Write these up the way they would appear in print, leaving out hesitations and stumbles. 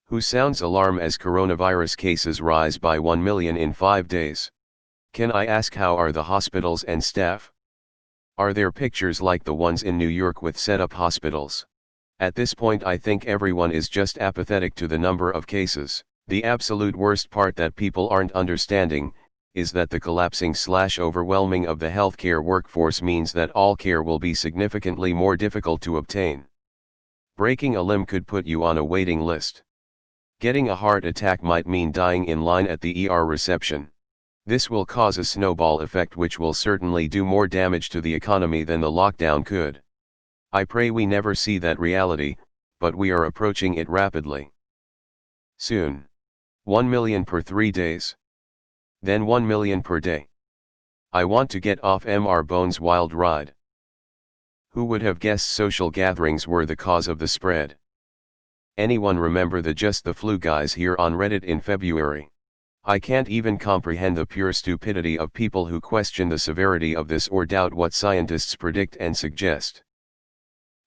Who sounds alarm as coronavirus cases rise by 1 million in 5 days? Can I ask, how are the hospitals and staff? Are there pictures like the ones in New York with set-up hospitals? At this point I think everyone is just apathetic to the number of cases. The absolute worst part that people aren't understanding, is that the collapsing/overwhelming of the healthcare workforce means that all care will be significantly more difficult to obtain. Breaking a limb could put you on a waiting list. Getting a heart attack might mean dying in line at the ER reception. This will cause a snowball effect which will certainly do more damage to the economy than the lockdown could. I pray we never see that reality, but we are approaching it rapidly. Soon. 1 million per 3 days. Then 1 million per day. I want to get off Mr. Bones' wild ride. Who would have guessed social gatherings were the cause of the spread? Anyone remember the Just the Flu guys here on Reddit in February? I can't even comprehend the pure stupidity of people who question the severity of this or doubt what scientists predict and suggest.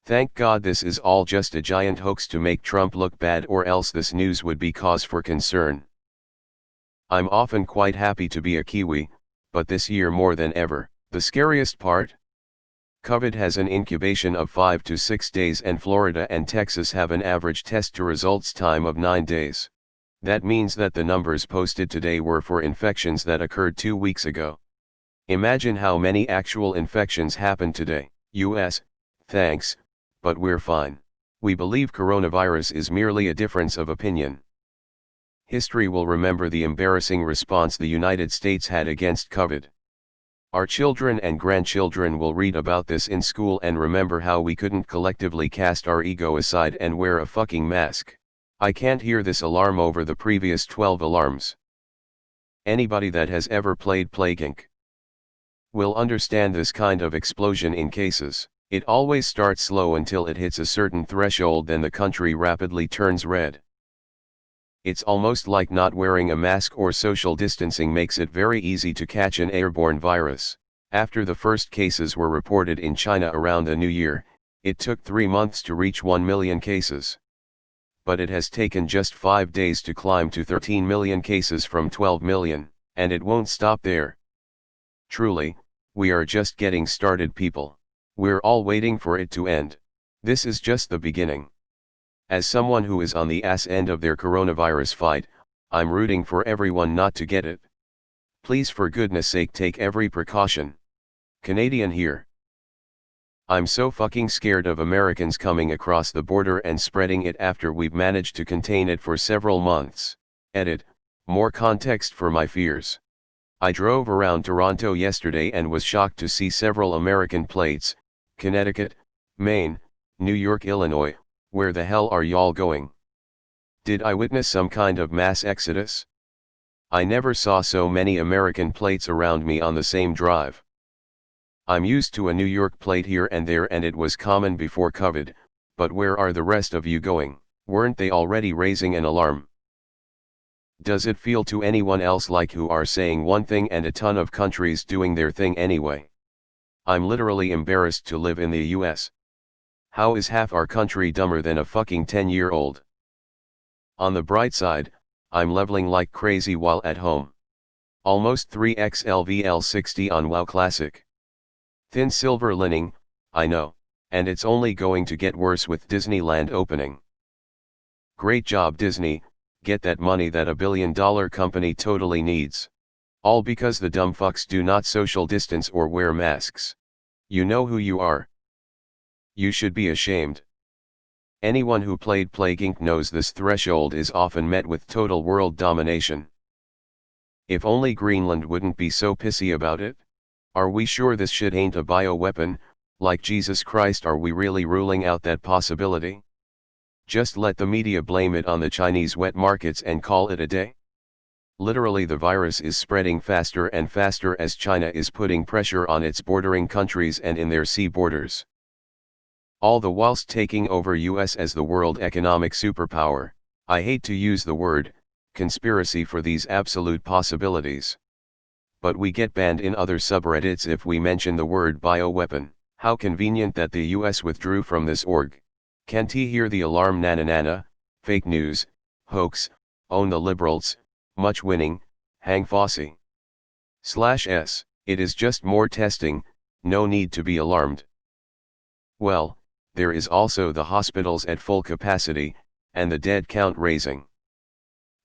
Thank God this is all just a giant hoax to make Trump look bad, or else this news would be cause for concern. I'm often quite happy to be a Kiwi, but this year more than ever. The scariest part? COVID has an incubation of 5 to 6 days and Florida and Texas have an average test to results time of 9 days. That means that the numbers posted today were for infections that occurred 2 weeks ago. Imagine how many actual infections happened today. US, thanks, but we're fine. We believe coronavirus is merely a difference of opinion. History will remember the embarrassing response the United States had against COVID. Our children and grandchildren will read about this in school and remember how we couldn't collectively cast our ego aside and wear a fucking mask. I can't hear this alarm over the previous 12 alarms. Anybody that has ever played Plague Inc. will understand this kind of explosion in cases. It always starts slow until it hits a certain threshold, then the country rapidly turns red. It's almost like not wearing a mask or social distancing makes it very easy to catch an airborne virus. After the first cases were reported in China around the New Year, it took 3 months to reach 1 million cases. But it has taken just 5 days to climb to 13 million cases from 12 million, and it won't stop there. Truly, we are just getting started, people. We're all waiting for it to end. This is just the beginning. As someone who is on the ass end of their coronavirus fight, I'm rooting for everyone not to get it. Please, for goodness sake, take every precaution. Canadian here. I'm so fucking scared of Americans coming across the border and spreading it after we've managed to contain it for several months. Edit, more context for my fears. I drove around Toronto yesterday and was shocked to see several American plates: Connecticut, Maine, New York, Illinois. Where the hell are y'all going? Did I witness some kind of mass exodus? I never saw so many American plates around me on the same drive. I'm used to a New York plate here and there, and it was common before COVID, but where are the rest of you going? Weren't they already raising an alarm? Does it feel to anyone else like who are saying one thing and a ton of countries doing their thing anyway? I'm literally embarrassed to live in the US. How is half our country dumber than a fucking 10-year-old? On the bright side, I'm leveling like crazy while at home. Almost 3x LVL60 on WoW Classic. Thin silver lining, I know, and it's only going to get worse with Disneyland opening. Great job, Disney, get that money that a billion-dollar company totally needs. All because the dumb fucks do not social distance or wear masks. You know who you are. You should be ashamed. Anyone who played Plague Inc. knows this threshold is often met with total world domination. If only Greenland wouldn't be so pissy about it. Are we sure this shit ain't a bioweapon? Like Jesus Christ, are we really ruling out that possibility? Just let the media blame it on the Chinese wet markets and call it a day. Literally, the virus is spreading faster and faster as China is putting pressure on its bordering countries and in their sea borders. All the whilst taking over US as the world economic superpower. I hate to use the word conspiracy for these absolute possibilities. But we get banned in other subreddits if we mention the word bioweapon. How convenient that the US withdrew from this org. Can't he hear the alarm? Nana nana, fake news, hoax, own the liberals, much winning, hang Fossey. /s, it is just more testing, no need to be alarmed. Well, there is also the hospitals at full capacity, and the dead count raising.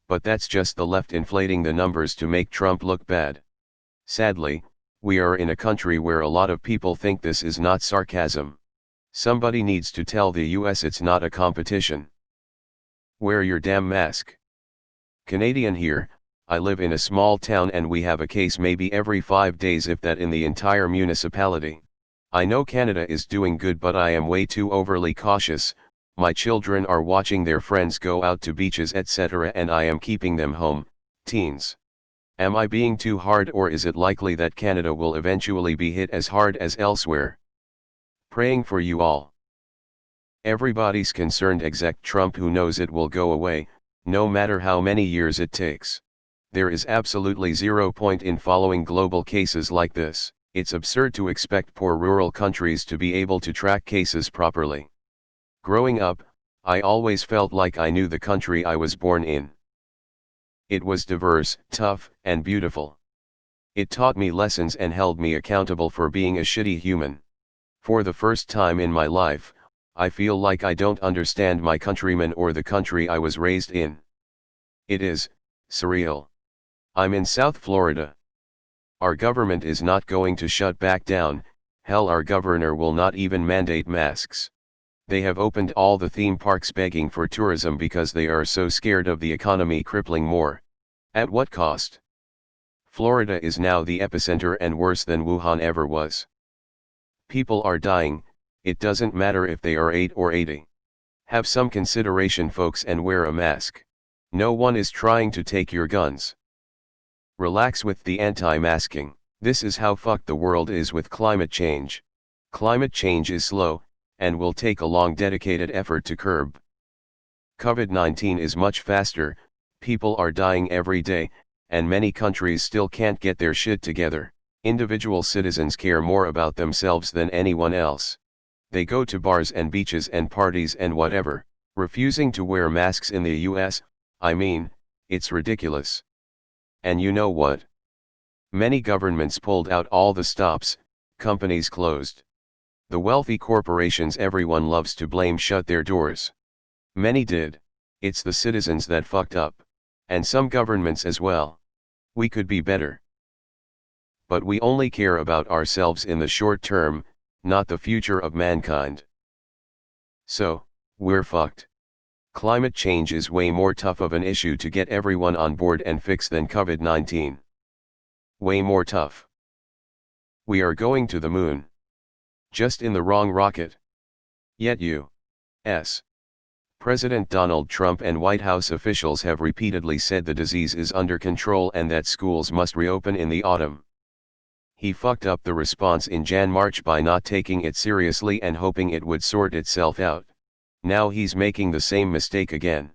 But that's just the left inflating the numbers to make Trump look bad. Sadly, we are in a country where a lot of people think this is not sarcasm. Somebody needs to tell the US it's not a competition. Wear your damn mask. Canadian here, I live in a small town and we have a case maybe every 5 days if that in the entire municipality. I know Canada is doing good but I am way too overly cautious. My children are watching their friends go out to beaches etc. and I am keeping them home, teens. Am I being too hard or is it likely that Canada will eventually be hit as hard as elsewhere? Praying for you all. Everybody's concerned except Trump who knows it will go away, no matter how many years it takes. There is absolutely zero point in following global cases like this. It's absurd to expect poor rural countries to be able to track cases properly. Growing up, I always felt like I knew the country I was born in. It was diverse, tough, and beautiful. It taught me lessons and held me accountable for being a shitty human. For the first time in my life, I feel like I don't understand my countrymen or the country I was raised in. It is surreal. I'm in South Florida. Our government is not going to shut back down, hell our governor will not even mandate masks. They have opened all the theme parks begging for tourism because they are so scared of the economy crippling more. At what cost? Florida is now the epicenter and worse than Wuhan ever was. People are dying, it doesn't matter if they are 8 or 80. Have some consideration folks and wear a mask. No one is trying to take your guns. Relax with the anti-masking. This is how fucked the world is with climate change. Climate change is slow, and will take a long dedicated effort to curb. COVID-19 is much faster, people are dying every day, and many countries still can't get their shit together. Individual citizens care more about themselves than anyone else. They go to bars and beaches and parties and whatever, refusing to wear masks in the US, I mean, it's ridiculous. And you know what? Many governments pulled out all the stops, companies closed. The wealthy corporations everyone loves to blame shut their doors. Many did. It's the citizens that fucked up. And some governments as well. We could be better. But we only care about ourselves in the short term, not the future of mankind. So, we're fucked. Climate change is way more tough of an issue to get everyone on board and fix than COVID-19. Way more tough. We are going to the moon. Just in the wrong rocket. Yet U.S. President Donald Trump and White House officials have repeatedly said the disease is under control and that schools must reopen in the autumn. He fucked up the response in Jan-March by not taking it seriously and hoping it would sort itself out. Now he's making the same mistake again.